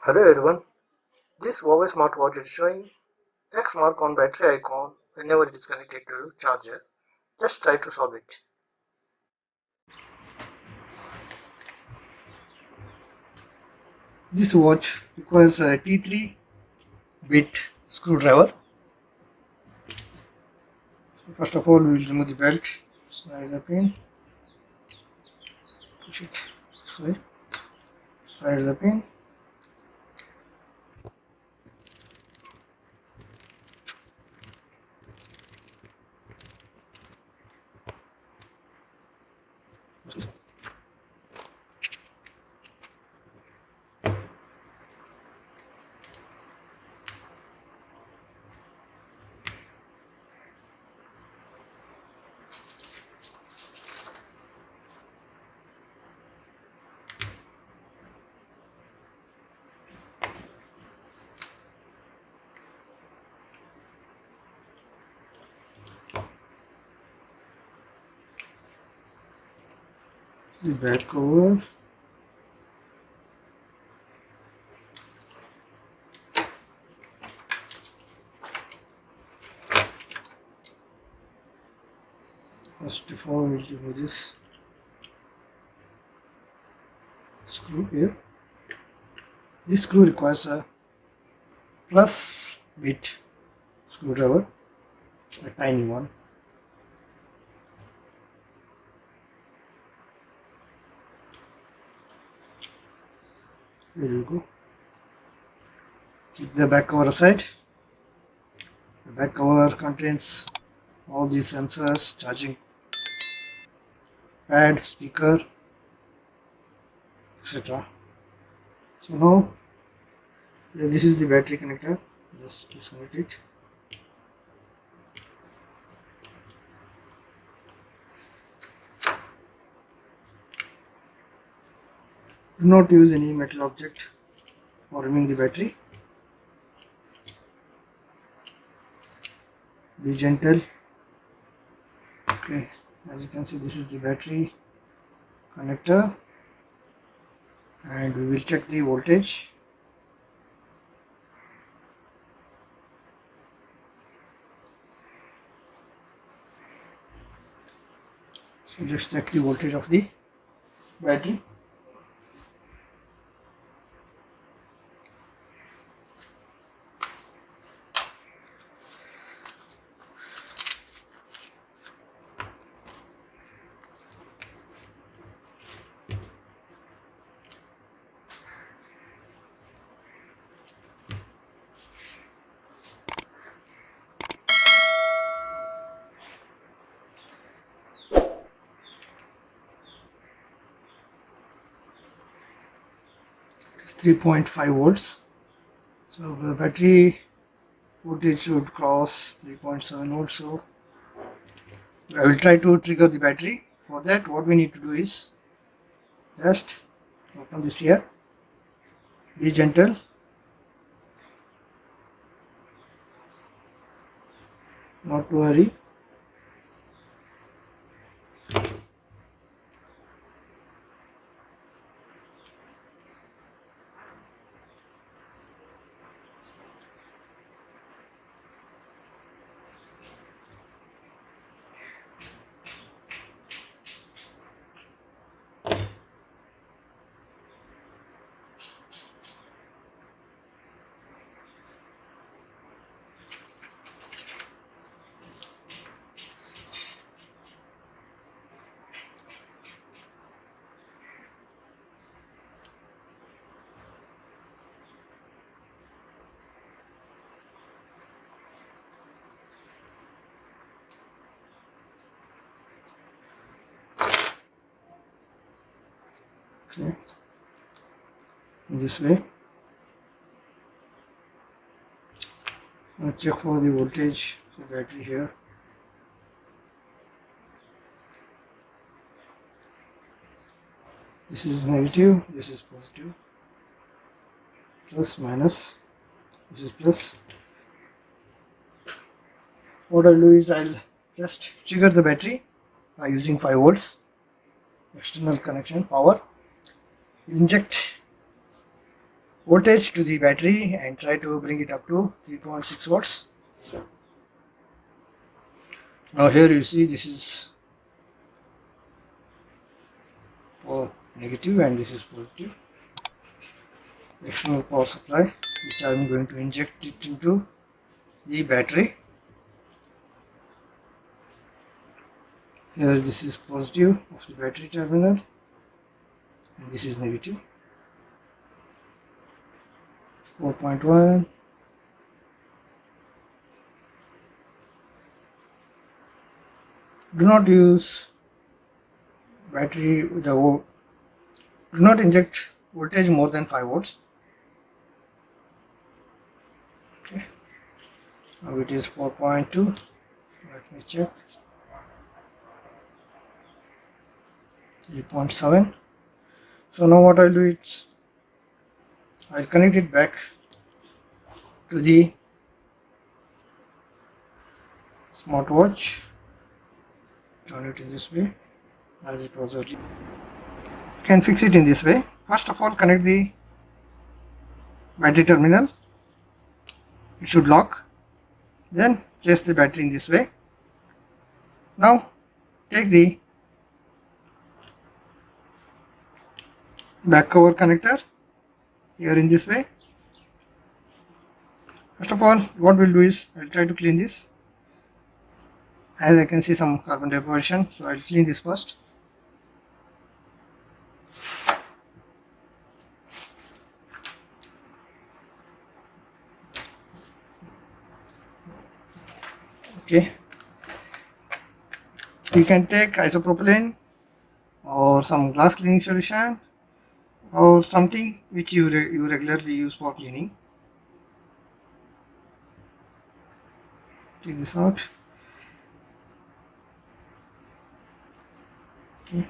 Hello everyone, this Huawei Smartwatch is showing X mark on battery icon whenever it is connected to charger. Let's try to solve it. This watch requires a T3 bit screwdriver. So first of all, we will remove the belt, slide the pin, push it, slide the pin. The back cover. First of all, we'll remove this screw here. This screw requires a plus bit screwdriver, a tiny one. Here you go. Keep the back cover aside. The back cover contains all these sensors, charging pad, speaker, etc. So now this is the battery connector. Just disconnect it. Do not use any metal object for removing the battery. Be gentle. Okay, as you can see, this is the battery connector, and we will check the voltage. So let's check the voltage of the battery. It's 3.5 volts. So the battery voltage should cross 3.7 volts. So I will try to trigger the battery. For that, what we need to do is just open this here. Be gentle. Not to hurry. Okay, in this way. Now check for the voltage of the battery here. This is negative, this is positive, plus minus, this is plus. What I'll do is I'll just trigger the battery by using 5 volts external connection power. Inject voltage to the battery and try to bring it up to 3.6 volts. Now here you see this is negative and this is positive. External power supply, which I am going to inject it into the battery. Here this is positive of the battery terminal and this is negative. 4.1. Do not use battery with the do not inject voltage more than 5 volts. Okay, now it is 4.2. Let me check. 3.7. So now what I'll do is I'll connect it back to the smartwatch. Turn it in this way as it was earlier. You can fix it in this way. First of all, connect the battery terminal. It should lock. Then place the battery in this way. Now take the back cover connector here in this way. First of all, what we'll do is I'll try to clean this. As I can see some carbon deposition, so I'll clean this first. Okay, you can take isopropylene or some glass cleaning solution or something which you regularly use for cleaning. Take this out. Okay.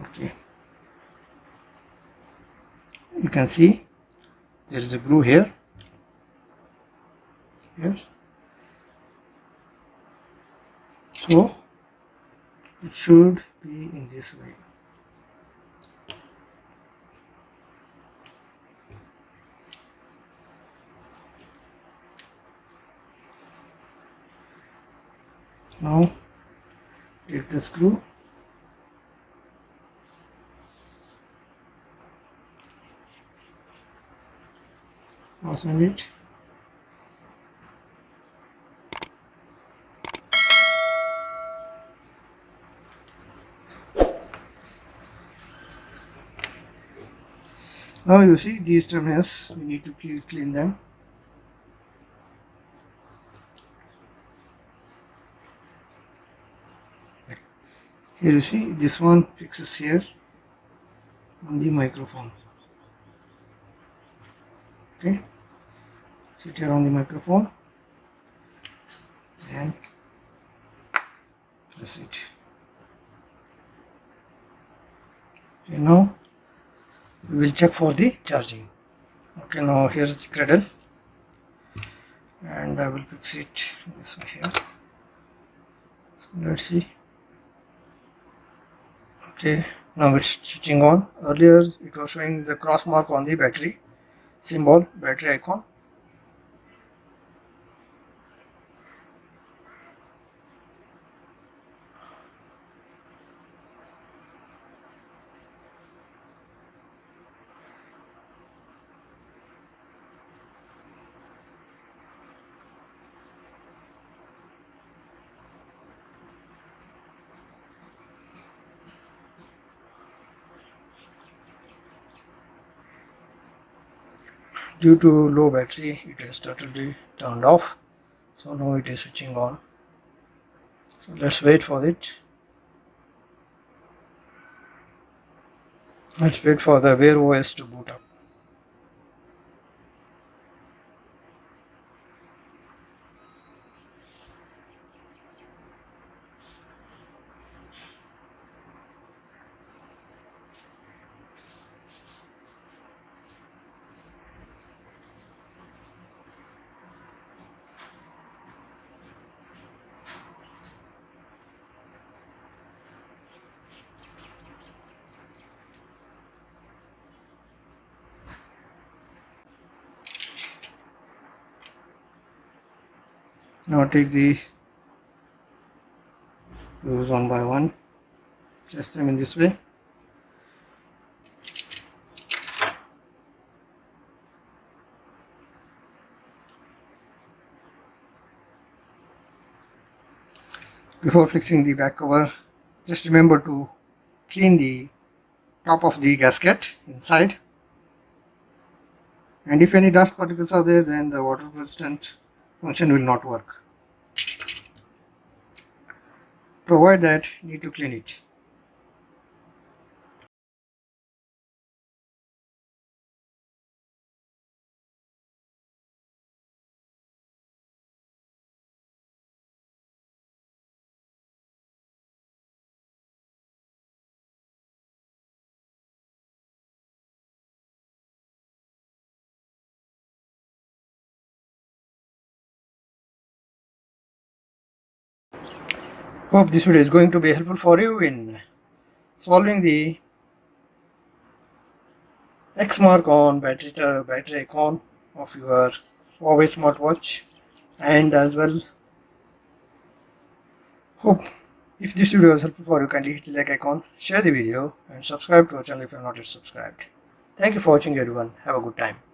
Okay. You can see there is a groove here. So it should be in this way. Now take the screw, fasten it. Now you see these terminals, we need to clean them. Here you see this one fixes here on the microphone. Okay, sit here on the microphone and press it. Okay, now we will check for the charging. Okay, now here's the cradle and I will fix it this way here. So let's see. Okay, now it's switching on. Earlier it was showing the cross mark on the battery symbol, battery icon. Due to low battery, it is totally turned off. So now it is switching on. So let's wait for it. Let's wait for the Wear OS to boot up. Now take the screws one by one, place them in this way. Before fixing the back cover, just remember to clean the top of the gasket inside, and if any dust particles are there, then the water resistant function will not work. To avoid that, you need to clean it. Hope this video is going to be helpful for you in solving the X mark on battery icon of your Huawei smartwatch, and as well, hope if this video was helpful for you, kindly hit the like icon, share the video, and subscribe to our channel if you are not yet subscribed. Thank you for watching everyone. Have a good time.